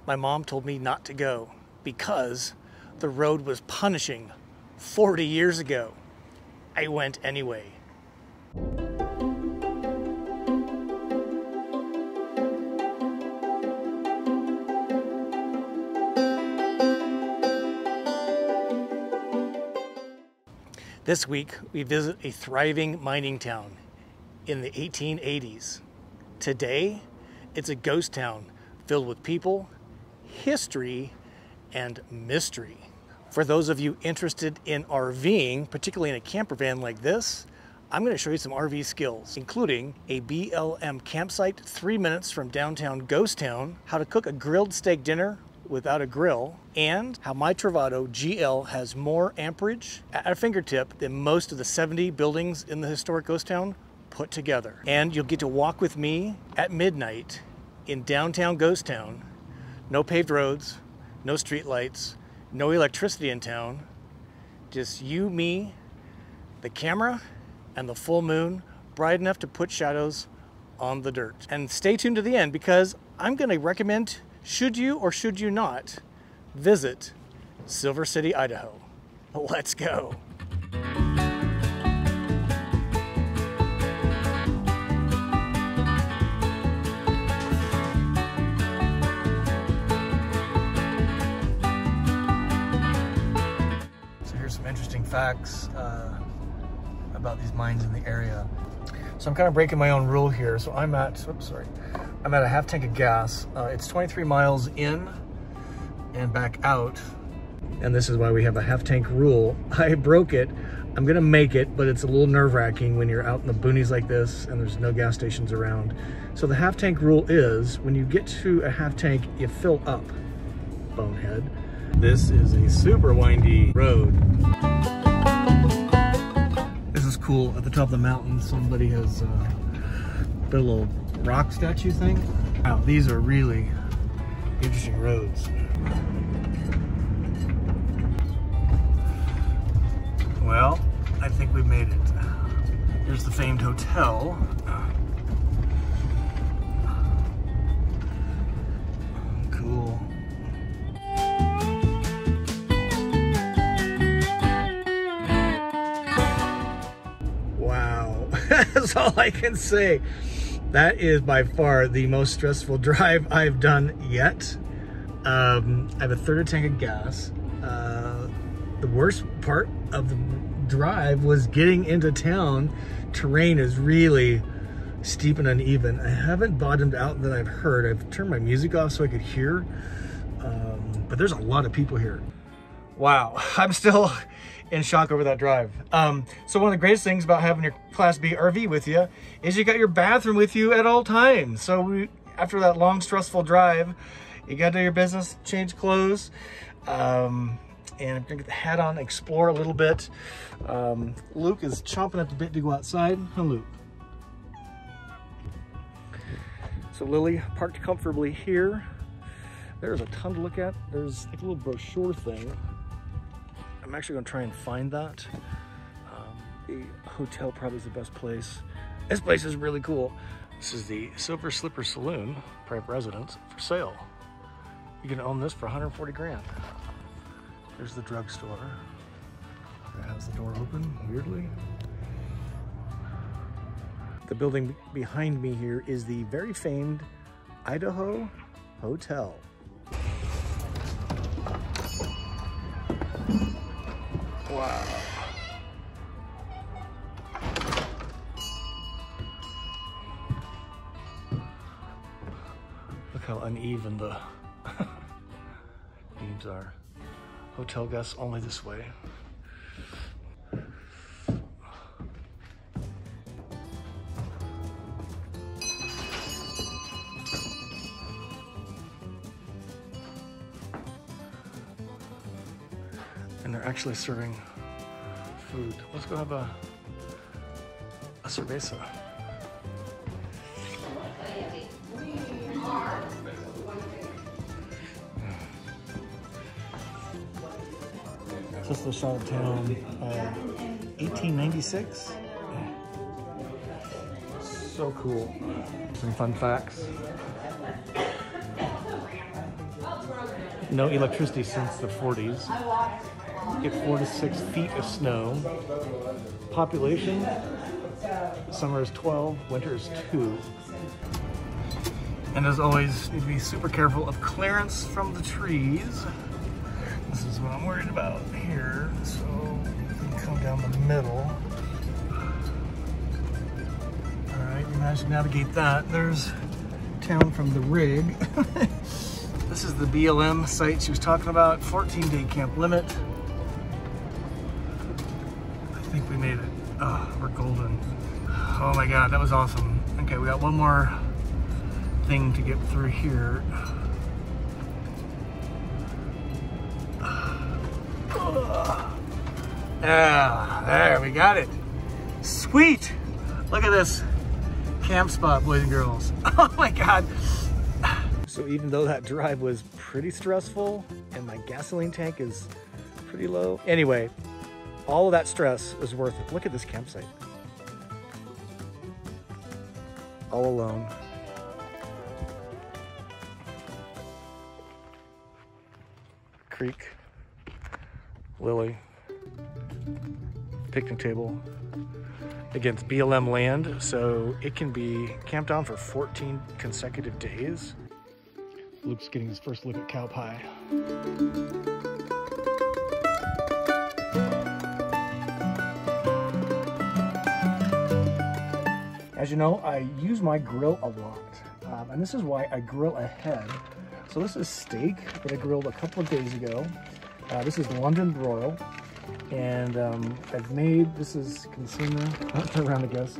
My mom told me not to go because the road was punishing 40 years ago. I went anyway. This week, we visit a thriving mining town in the 1880s. Today, it's a ghost town filled with people, history, and mystery. For those of you interested in RVing, particularly in a camper van like this, I'm going to show you some RV skills, including a BLM campsite 3 minutes from downtown Ghost Town, how to cook a grilled steak dinner without a grill, and how my Travado GL has more amperage at our fingertip than most of the 70 buildings in the historic ghost town put together. And you'll get to walk with me at midnight in downtown Ghost Town. No paved roads, no street lights, no electricity in town. Just you, me, the camera, and the full moon, bright enough to put shadows on the dirt. And stay tuned to the end because I'm going to recommend, should you or should you not visit Silver City, Idaho. Let's go. So here's some interesting facts about these mines in the area. So I'm kind of breaking my own rule here. So I'm at, I'm at a half tank of gas. It's 23 miles in and back out. And this is why we have a half tank rule. I broke it. I'm gonna make it, but it's a little nerve-wracking when you're out in the boonies like this and there's no gas stations around. So the half tank rule is when you get to a half tank, you fill up, bonehead. This is a super windy road. This is cool. At the top of the mountain, somebody has built a little rock statue thing. Wow, these are really interesting roads. Well, I think we've made it. Here's the famed hotel. Cool. Wow, that's all I can say. That is by far the most stressful drive I've done yet. I have a third tank of gas. The worst part of the drive was getting into town. Terrain is really steep and uneven. I haven't bottomed out that I've heard. I've turned my music off so I could hear, but there's a lot of people here. Wow, I'm still in shock over that drive. So one of the greatest things about having your Class B RV with you is you got your bathroom with you at all times. So after that long, stressful drive, you got to do your business, change clothes, and I'm gonna get the hat on, explore a little bit. Luke is chomping at the bit to go outside. Huh, Luke? So Lily parked comfortably here. There's a ton to look at. There's like a little brochure thing. I'm actually gonna try and find that. The hotel probably is the best place. This place is really cool. This is the Silver Slipper Saloon, private residence, for sale. You can own this for 140 grand. There's the drugstore. It has the door open, weirdly. The building behind me here is the very famed Idaho Hotel. Wow. Look how uneven the beams are. Hotel guests only this way. And they're actually serving food. Let's go have a cerveza. This is the shot of town, 1896. So cool. Some fun facts. No electricity since the 40s. Get 4 to 6 feet of snow. Population, summer is 12, winter is 2. And as always, need to be super careful of clearance from the trees. This is what I'm worried about here. So we can come down the middle. All right, we managed to navigate that. There's town from the rig. This is the BLM site she was talking about. 14-day camp limit. I think we made it. Oh, we're golden. Oh my God, that was awesome. Okay, we got one more thing to get through here. Ah, there, we got it. Sweet. Look at this camp spot, boys and girls. Oh my God. So even though that drive was pretty stressful and my gasoline tank is pretty low, anyway, all of that stress was worth it. Look at this campsite. All alone. Creek, Lily, picnic table. Again, it's BLM land, so it can be camped on for 14 consecutive days. Luke's getting his first look at cow pie. As you know, I use my grill a lot, and this is why I grill ahead. So this is steak that I grilled a couple of days ago. This is London broil, and I've made, this is consumer, I'll turn around I guess.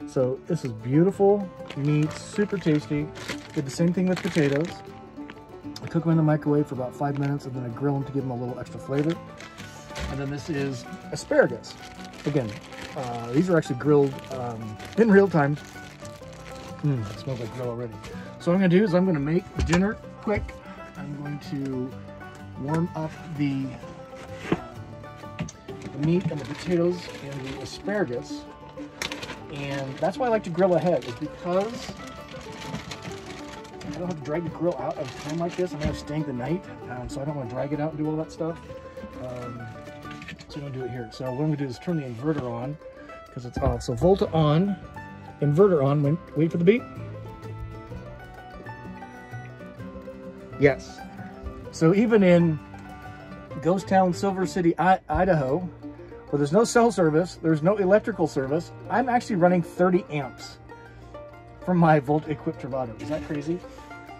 So this is beautiful meat, super tasty. Did the same thing with potatoes. I cook them in the microwave for about 5 minutes, and then I grill them to give them a little extra flavor. And then this is asparagus. Again, these are actually grilled in real time. It smells like grill already. So what I'm gonna do is I'm gonna make dinner quick. I'm going to warm up the meat and the potatoes and the asparagus. And that's why I like to grill ahead, is because I don't have to drag the grill out at a time like this. I'm gonna stay the night, so I don't want to drag it out and do all that stuff. So I'm gonna do it here. So what I'm gonna do is turn the inverter on because it's off. So Volta on, inverter on. Wait for the beep. Yes. So even in ghost town Silver City, Idaho, where there's no cell service, there's no electrical service, I'm actually running 30 amps from my Volt equipped Travado. Is that crazy?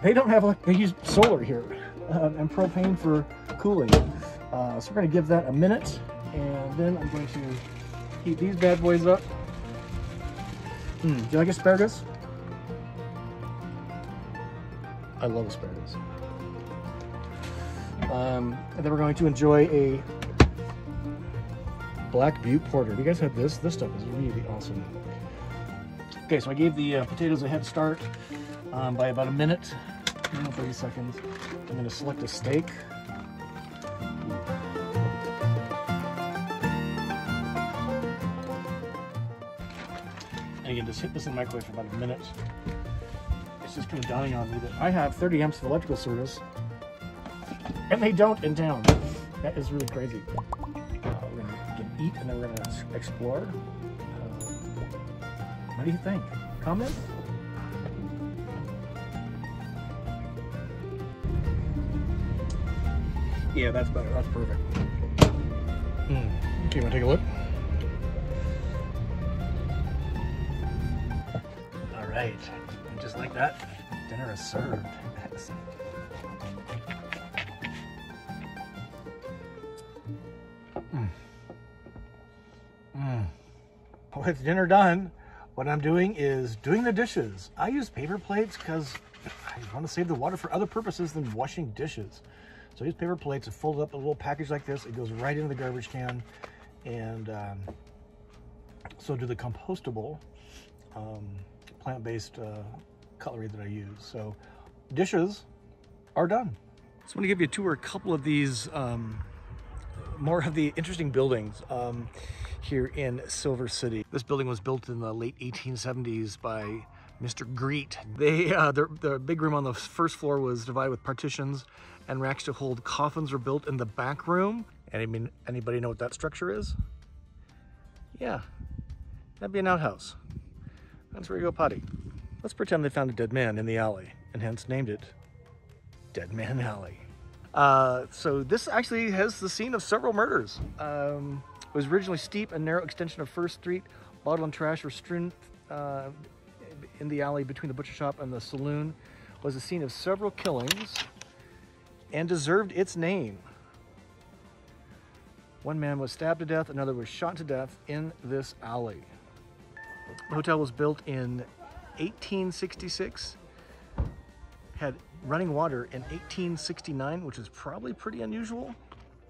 They don't have, they use solar here and propane for cooling. So we're gonna give that a minute, and then I'm going to heat these bad boys up. Do you like asparagus? I love asparagus. And then we're going to enjoy a Black Butte Porter. You guys have this? This stuff is really awesome. Okay, so I gave the potatoes a head start by about a minute, 30 seconds. I'm going to select a steak. And again, just hit this in the microwave for about a minute. It's just kind of dawning on me that I have 30 amps of electrical service, and they don't in town. That is really crazy. We're going to eat, and then we're going to explore. What do you think? Comment? Yeah, that's better. That's perfect. Okay, want to take a look? All right. And just like that, dinner is served. With dinner done, what I'm doing is doing the dishes. I use paper plates because I want to save the water for other purposes than washing dishes. So I use paper plates and fold up a little package like this. It goes right into the garbage can. And so do the compostable plant-based cutlery that I use. So dishes are done. So I'm going to give you a tour of a couple of these more of the interesting buildings here in Silver City. This building was built in the late 1870s by Mr. Greet. The big room on the first floor was divided with partitions, and racks to hold coffins were built in the back room. Anybody know what that structure is? Yeah, that'd be an outhouse. That's where you go potty. Let's pretend they found a dead man in the alley, and hence named it Dead Man Alley. So this actually has the scene of several murders. It was originally steep and narrow extension of First Street. Bottle and trash were strewn in the alley between the butcher shop and the saloon. Was the scene of several killings and deserved its name. One man was stabbed to death, another was shot to death in this alley. The hotel was built in 1866, had running water in 1869, which is probably pretty unusual.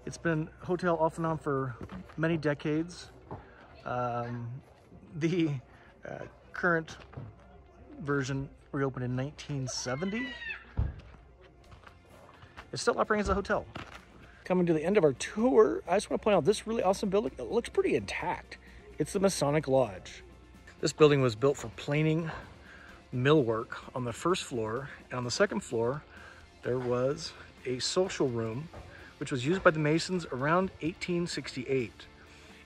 It's been a hotel off and on for many decades. The current version reopened in 1970. It's still operating as a hotel. Coming to the end of our tour, I just want to point out this really awesome building. It looks pretty intact. It's the Masonic Lodge. This building was built for planing millwork on the first floor, and on the second floor there was a social room which was used by the Masons around 1868.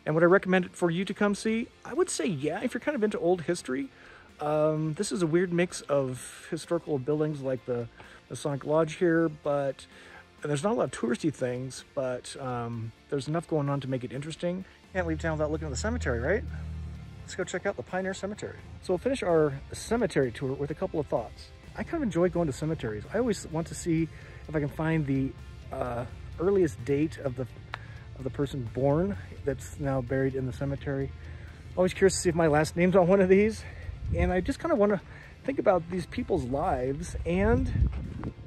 And would I recommend it for you to come see? I would say yeah, if you're kind of into old history. This is a weird mix of historical buildings like the Masonic Lodge here, but there's not a lot of touristy things, but there's enough going on to make it interesting. Can't leave town without looking at the cemetery, right? Let's go check out the Pioneer Cemetery. So we'll finish our cemetery tour with a couple of thoughts. I kind of enjoy going to cemeteries. I always want to see if I can find the earliest date of the person born that's now buried in the cemetery. Always curious to see if my last name's on one of these. And I just kind of want to think about these people's lives and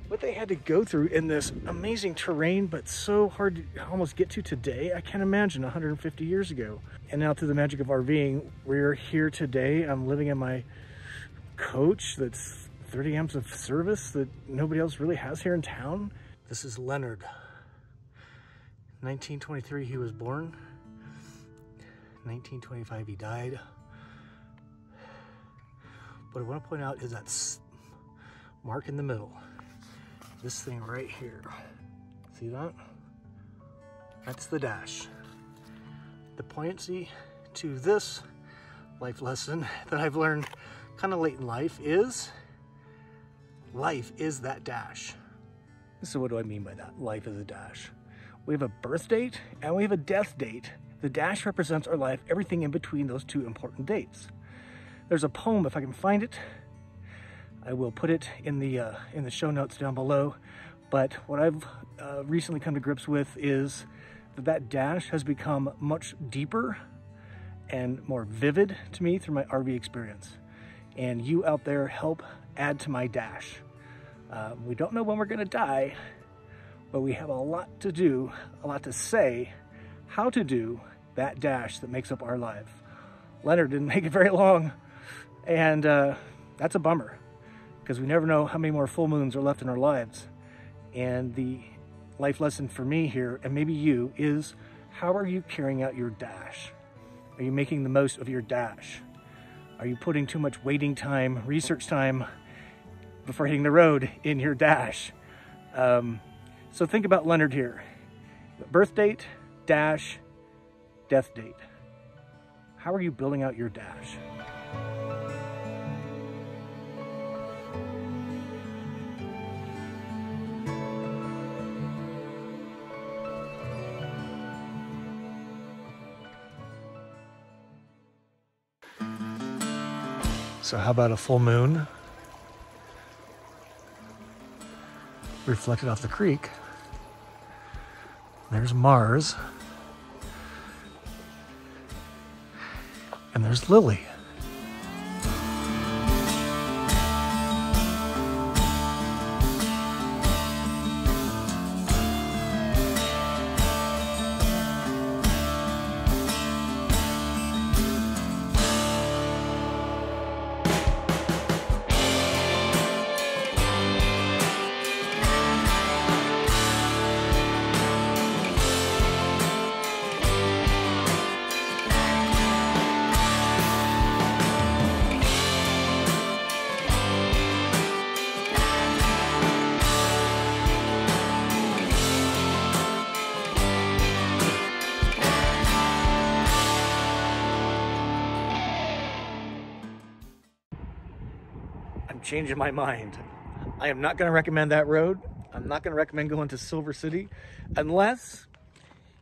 what they had to go through in this amazing terrain, but so hard to almost get to today. I can't imagine 150 years ago. And now through the magic of RVing, we're here today. I'm living in my coach that's 30 amps of service that nobody else really has here in town. This is Leonard. 1923 he was born. 1925 he died. What I want to point out is that mark in the middle. This thing right here. See that? That's the dash. The poignancy to this life lesson that I've learned kind of late in life is that dash. So what do I mean by that? Life is a dash. We have a birth date and we have a death date. The dash represents our life, everything in between those two important dates. There's a poem, if I can find it, I will put it in the show notes down below. But what I've recently come to grips with is that dash has become much deeper and more vivid to me through my RV experience. And you out there help add to my dash. We don't know when we're gonna die, but we have a lot to do, a lot to say, how to do that dash that makes up our life. Leonard didn't make it very long, and that's a bummer, because we never know how many more full moons are left in our lives. And the life lesson for me here, and maybe you, is how are you carrying out your dash? Are you making the most of your dash? Are you putting too much waiting time, research time before hitting the road in your dash? So think about Leonard here. Birth date, dash, death date. How are you building out your dash? So how about a full moon reflected off the creek? There's Mars. And there's Lily. changing my mind. I am not going to recommend that road. I'm not going to recommend going to Silver City unless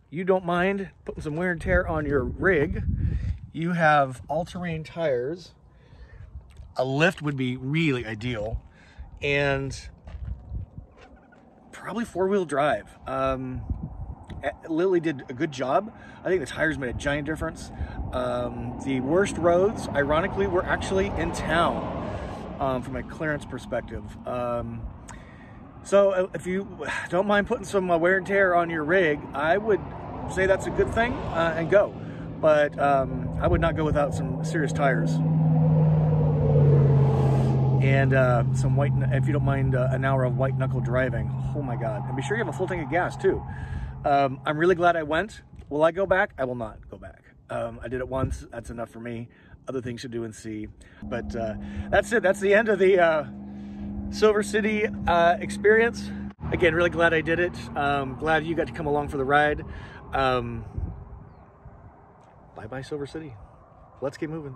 you don't mind putting some wear and tear on your rig. You have all-terrain tires. A lift would be really ideal, and probably four-wheel drive. Lily did a good job. I think the tires made a giant difference. The worst roads, ironically, were actually in town from a clearance perspective. So if you don't mind putting some wear and tear on your rig, I would say that's a good thing and go. But I would not go without some serious tires. And some white, if you don't mind an hour of white knuckle driving. Oh my God. And be sure you have a full tank of gas too. I'm really glad I went. Will I go back? I will not go back. I did it once. That's enough for me. Other things to do and see. But that's it. That's the end of the Silver City experience. Again, really glad I did it. Glad you got to come along for the ride. Bye-bye, Silver City. Let's get moving.